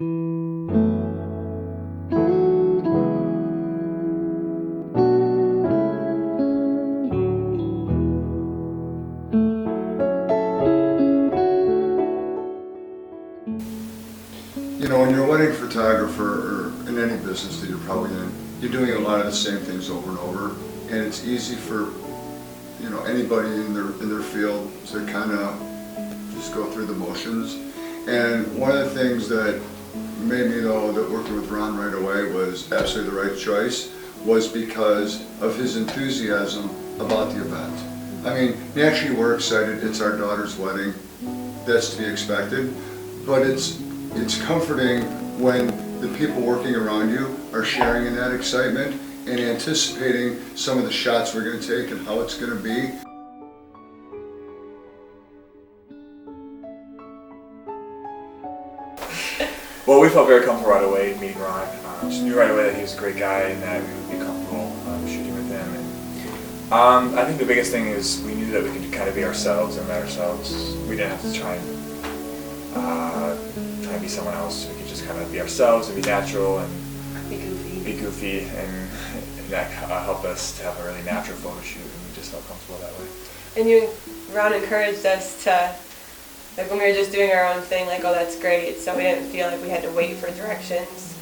You know, when you're a wedding photographer, or in any business that you're probably in, you're doing a lot of the same things over and over, and it's easy for, you know, anybody in their field to kind of just go through the motions. And one of the things that made me know that working with Ron right away was absolutely the right choice was because of his enthusiasm about the event. I mean, naturally we're excited, it's our daughter's wedding, that's to be expected, but it's comforting when the people working around you are sharing in that excitement and anticipating some of the shots we're going to take and how it's going to be. Well, we felt very comfortable right away meeting Ron. Just knew right away that he was a great guy and that we would be comfortable shooting with him. And I think the biggest thing is we knew that we could kind of be ourselves and let ourselves. We didn't have to try and be someone else. We could just kind of be ourselves and be natural and be goofy, and that helped us to have a really natural photo shoot, and we just felt comfortable that way. And Ron encouraged us to, like when we were just doing our own thing, like, oh, that's great, so we didn't feel like we had to wait for directions,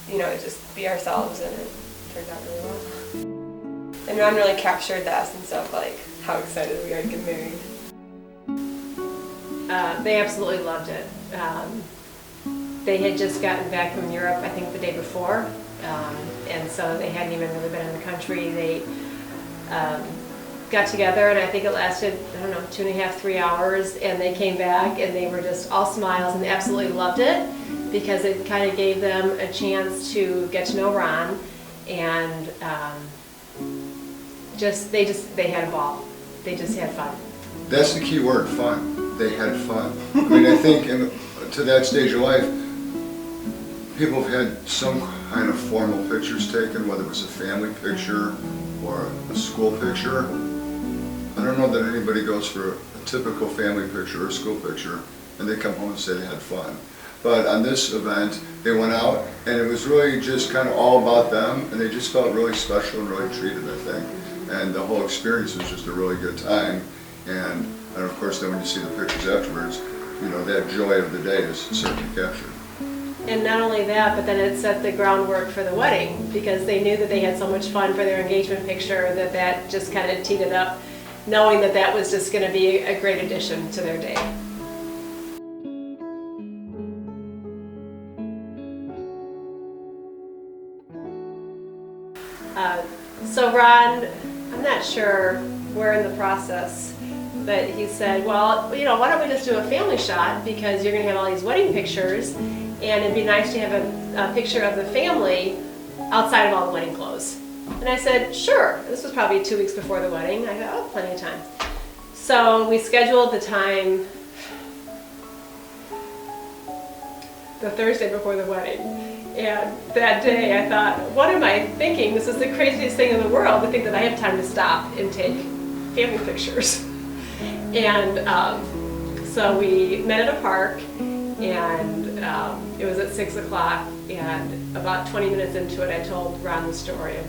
you know, just be ourselves, and it turned out really well. And Ron really captured the essence of like how excited we are to get married. They absolutely loved it. They had just gotten back from Europe, I think the day before, and so they hadn't even really been in the country. They got together, and I think it lasted, I don't know, 2.5, 3 hours, and they came back and they were just all smiles and they absolutely loved it because it kind of gave them a chance to get to know Ron, and they had a ball. They just had fun. That's the key word, fun. They had fun. I mean, I think to that stage of life, people have had some kind of formal pictures taken, whether it was a family picture or a school picture. I don't know that anybody goes for a typical family picture or a school picture and they come home and say they had fun. But on this event, they went out and it was really just kind of all about them, and they just felt really special and really treated, I think. And the whole experience was just a really good time. And of course, then when you see the pictures afterwards, you know, that joy of the day is certainly captured. And not only that, but then it set the groundwork for the wedding because they knew that they had so much fun for their engagement picture that just kind of teed it up, knowing that that was just going to be a great addition to their day. So Ron, I'm not sure where in the process, but he said, well, you know, why don't we just do a family shot because you're going to have all these wedding pictures and it'd be nice to have a picture of the family outside of all the wedding clothes. And I said, sure. This was probably 2 weeks before the wedding. I thought, oh, plenty of time. So we scheduled the time the Thursday before the wedding. And that day I thought, what am I thinking? This is the craziest thing in the world to think that I have time to stop and take family pictures. And so we met at a park, and it was at 6 o'clock, and about 20 minutes into it I told Ron the story of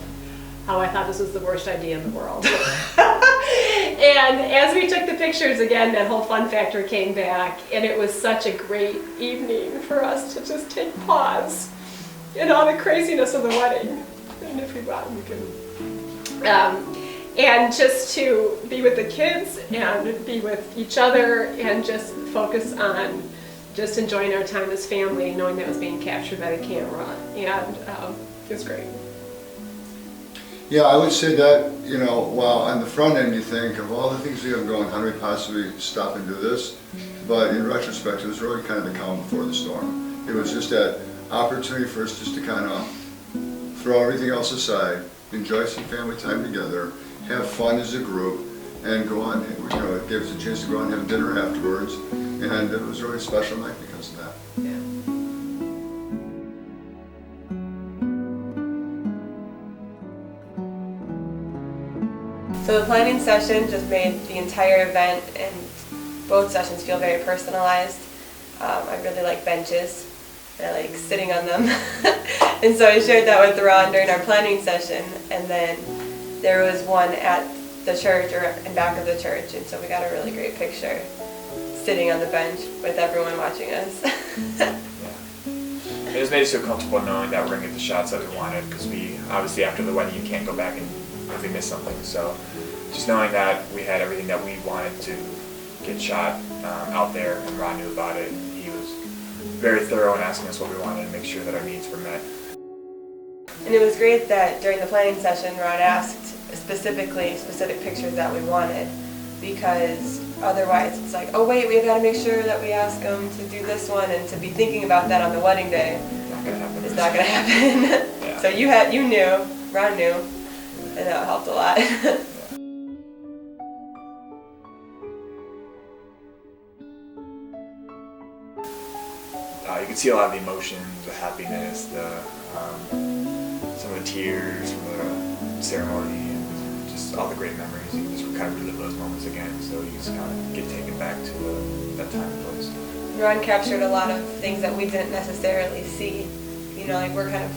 how I thought this was the worst idea in the world. And as we took the pictures again, that whole fun factor came back, and it was such a great evening for us to just take pause in all the craziness of the wedding. And if we want, we can. And just to be with the kids and be with each other and just focus on just enjoying our time as family, knowing that was being captured by the camera. And it was great. Yeah, I would say that, you know, while on the front end you think of all the things we have going, how do we possibly stop and do this? But in retrospect, it was really kind of the calm before the storm. It was just that opportunity for us just to kind of throw everything else aside, enjoy some family time together, have fun as a group, and go on, you know, it gave us a chance to go on and have dinner afterwards, and it was a really special night because of that. Yeah. So the planning session just made the entire event and both sessions feel very personalized. I really like benches. And I like sitting on them. And so I shared that with Ron during our planning session. And then there was one at the church or in back of the church. And so we got a really great picture sitting on the bench with everyone watching us. Yeah. It just made us feel comfortable knowing that we're going to get the shots that we wanted, because we, obviously after the wedding you can't go back and if we miss something. So just knowing that we had everything that we wanted to get shot out there, and Ron knew about it. He was very thorough in asking us what we wanted to make sure that our needs were met. And it was great that during the planning session, Ron asked specific pictures that we wanted, because otherwise it's like, oh wait, we've got to make sure that we ask them to do this one, and to be thinking about that on the wedding day. Not gonna happen. It's not going to happen. Yeah. So you knew, Ron knew, and that helped a lot. You could see a lot of the emotions, the happiness, some of the tears from the ceremony, and just all the great memories. You can just kind of relive those moments again, so you just kind of get taken back to that time and place. Ron captured a lot of things that we didn't necessarily see. You know, like we're kind of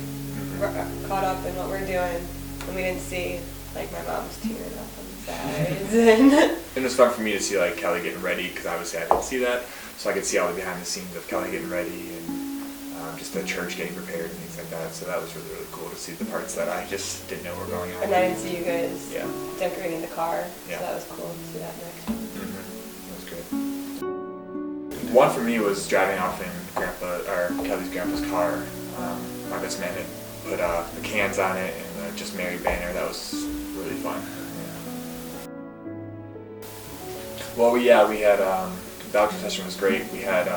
caught up in what we're doing, and we didn't see, like my mom's tearing up on the sides. And it was fun for me to see like Kelly getting ready, because obviously I didn't see that, so I could see all the behind the scenes of Kelly getting ready and just the church getting prepared and things like that. So that was really, really cool to see the parts that I just didn't know were going on. And I didn't see you guys Yeah. decorating the car, Yeah. so that was cool to see that next time. That was great. One for me was driving off in Kelly's grandpa's car. My best man had put the cans on it and the Just Married banner. That was really fun. Yeah. Well, we had the outdoor session was great. We had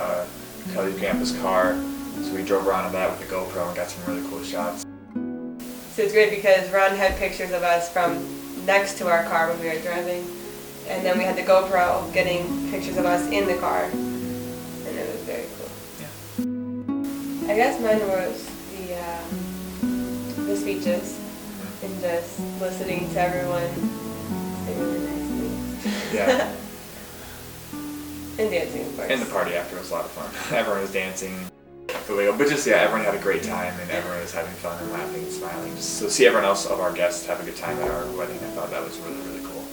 Kelly's grandpa's car, so we drove around on that with the GoPro and got some really cool shots. So it's great because Ron had pictures of us from next to our car when we were driving, and then we had the GoPro getting pictures of us in the car, and it was very cool. Yeah. I guess mine was the speeches and just listening to everyone say really nice things. Yeah. And dancing, of course. And the party after was a lot of fun. Everyone was dancing. But just, yeah, everyone had a great time, and everyone was having fun and laughing and smiling. Just to see everyone else of our guests have a good time at our wedding, I thought that was really, really cool.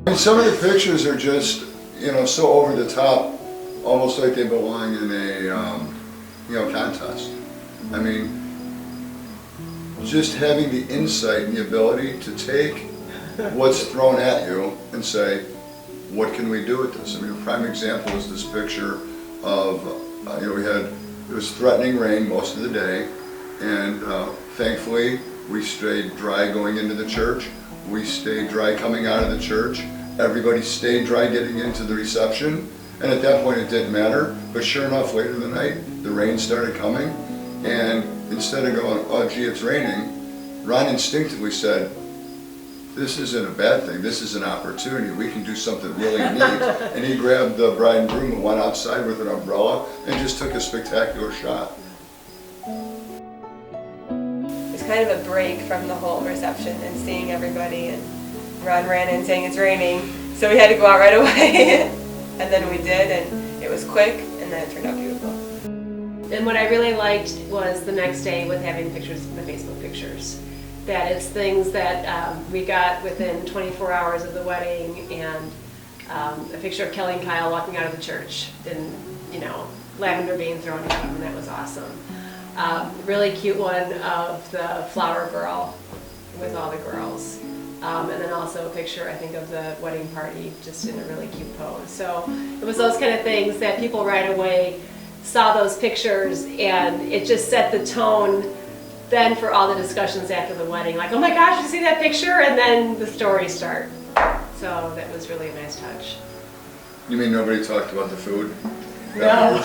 I mean, some of the pictures are just, so over the top, almost like they belong in a, contest. I mean, just having the insight and the ability to take what's thrown at you and say, what can we do with this? I mean, a prime example is this picture of, it was threatening rain most of the day, and thankfully we stayed dry going into the church. We stayed dry coming out of the church. Everybody stayed dry getting into the reception, and at that point it didn't matter. But sure enough, later in the night, the rain started coming, and instead of going, oh gee, it's raining, Ron instinctively said, this isn't a bad thing, this is an opportunity, we can do something really neat. And he grabbed the bride and groom and went outside with an umbrella and just took a spectacular shot. It's kind of a break from the whole reception and seeing everybody, and Ron ran in saying it's raining, so we had to go out right away. And then we did, and it was quick, and then it turned out beautiful. And what I really liked was the next day with having pictures, the Facebook pictures. That it's things that we got within 24 hours of the wedding, and a picture of Kelly and Kyle walking out of the church, and lavender being thrown at them, and that was awesome. Really cute one of the flower girl with all the girls, and then also a picture, I think, of the wedding party just in a really cute pose. So it was those kind of things that people right away saw those pictures, and it just set the tone then for all the discussions after the wedding, like, oh my gosh, you see that picture? And then the stories start. So that was really a nice touch. You mean nobody talked about the food? No.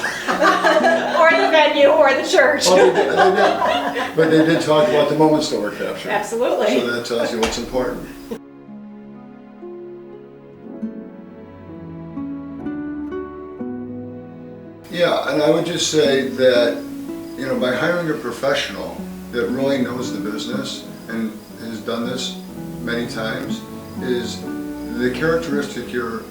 Or the venue, or the church. Oh, they did. But they did talk about the moments that were captured. Absolutely. So that tells you what's important. Yeah, and I would just say that, by hiring a professional that really knows the business and has done this many times, is the characteristic you're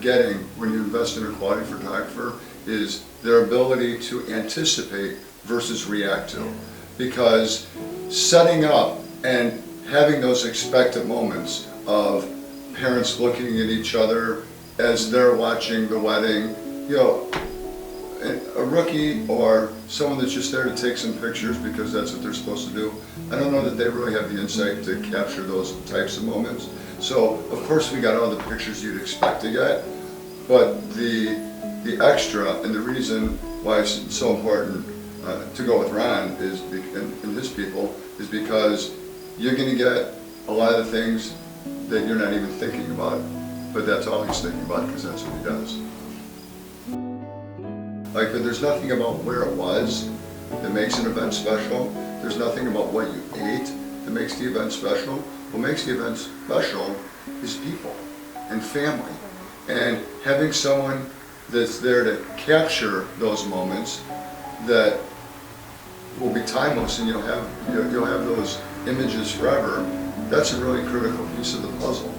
getting when you invest in a quality photographer is their ability to anticipate versus react to. Because setting up and having those expectant moments of parents looking at each other as they're watching the wedding, you know, a rookie or someone that's just there to take some pictures because that's what they're supposed to do, I don't know that they really have the insight to capture those types of moments. So, of course, we got all the pictures you'd expect to get, but the extra and the reason why it's so important to go with Ron is and his people is because you're going to get a lot of the things that you're not even thinking about, but that's all he's thinking about because that's what he does. Like, there's nothing about where it was that makes an event special. There's nothing about what you ate that makes the event special. What makes the event special is people and family. And having someone that's there to capture those moments that will be timeless and you'll have those images forever, that's a really critical piece of the puzzle.